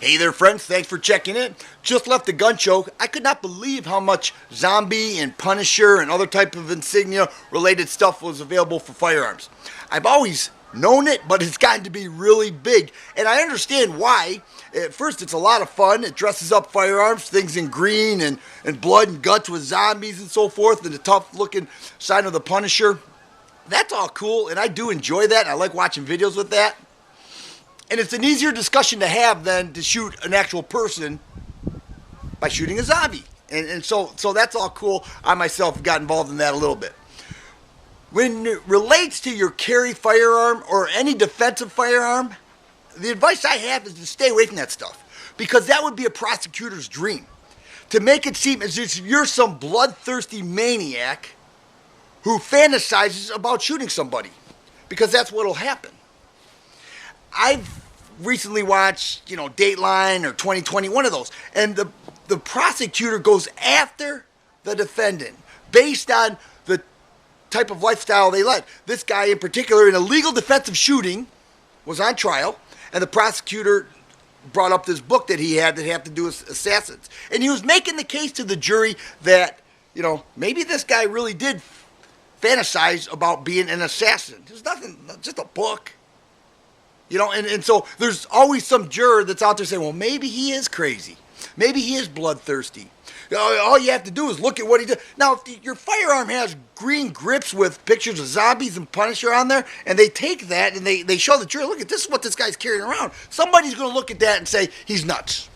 Hey there friends, thanks for checking in. Just left the gun show. I could not believe how much zombie and Punisher and other type of insignia related stuff was available for firearms. I've always known it, but it's gotten to be really big, and I understand why. At first it's a lot of fun. It dresses up firearms, things in green and blood and guts with zombies and so forth, and the tough looking side of the Punisher. That's all cool, and I do enjoy that. I like watching videos with that. And it's an easier discussion to have than to shoot an actual person by shooting a zombie. And so that's all cool. I myself got involved in that a little bit. When it relates to your carry firearm or any defensive firearm, the advice I have is to stay away from that stuff, because that would be a prosecutor's dream. To make it seem as if you're some bloodthirsty maniac who fantasizes about shooting somebody, because that's what'll happen. I've recently watched, Dateline or 2020, one of those, and the prosecutor goes after the defendant based on the type of lifestyle they led. This guy in particular, in a legal defensive shooting, was on trial, and the prosecutor brought up this book that he had to do with assassins. And he was making the case to the jury that, maybe this guy really did fantasize about being an assassin. There's nothing, just a book. And so there's always some juror that's out there saying, well, maybe he is crazy. Maybe he is bloodthirsty. All you have to do is look at what he did. Now, if your firearm has green grips with pictures of zombies and Punisher on there, and they take that and they show the jury, look, at this is what this guy's carrying around, somebody's going to look at that and say, he's nuts.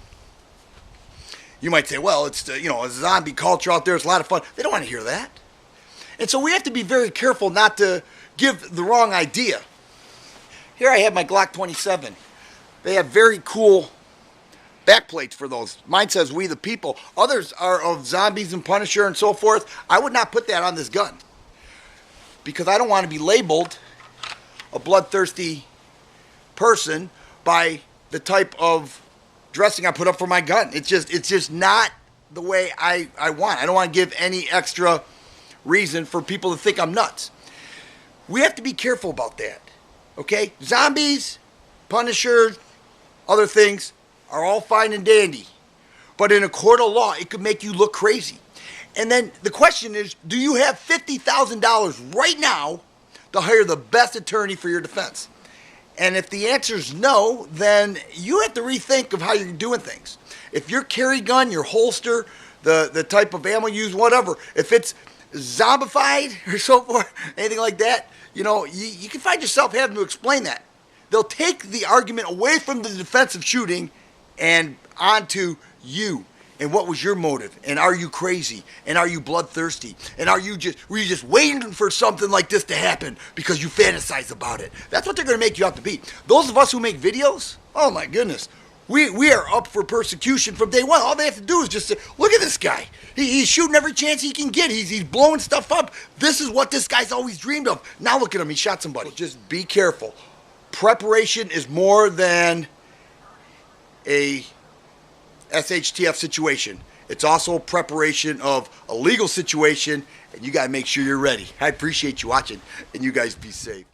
You might say, well, it's a zombie culture out there. It's a lot of fun. They don't want to hear that. And so we have to be very careful not to give the wrong idea. Here I have my Glock 27. They have very cool backplates for those. Mine says "We the People." Others are of zombies and Punisher and so forth. I would not put that on this gun, because I don't want to be labeled a bloodthirsty person by the type of dressing I put up for my gun. It's just not the way I want. I don't want to give any extra reason for people to think I'm nuts. We have to be careful about that. Okay? Zombies, Punisher, other things are all fine and dandy. But in a court of law, it could make you look crazy. And then the question is, do you have $50,000 right now to hire the best attorney for your defense? And if the answer is no, then you have to rethink of how you're doing things. If your carry gun, your holster, the type of ammo you use, whatever, if it's zombified or so forth, anything like that, you can find yourself having to explain that. They'll take the argument away from the defensive shooting and onto you. And what was your motive? And are you crazy? And are you bloodthirsty? And were you just waiting for something like this to happen because you fantasize about it? That's what they're going to make you out to be. Those of us who make videos, oh my goodness, we are up for persecution from day one. All they have to do is just say, look at this guy. He's shooting every chance he can get. He's blowing stuff up. This is what this guy's always dreamed of. Now look at him. He shot somebody. Just be careful. Preparation is more than a SHTF situation. It's also a preparation of a legal situation, and you got to make sure you're ready. I appreciate you watching, and you guys be safe.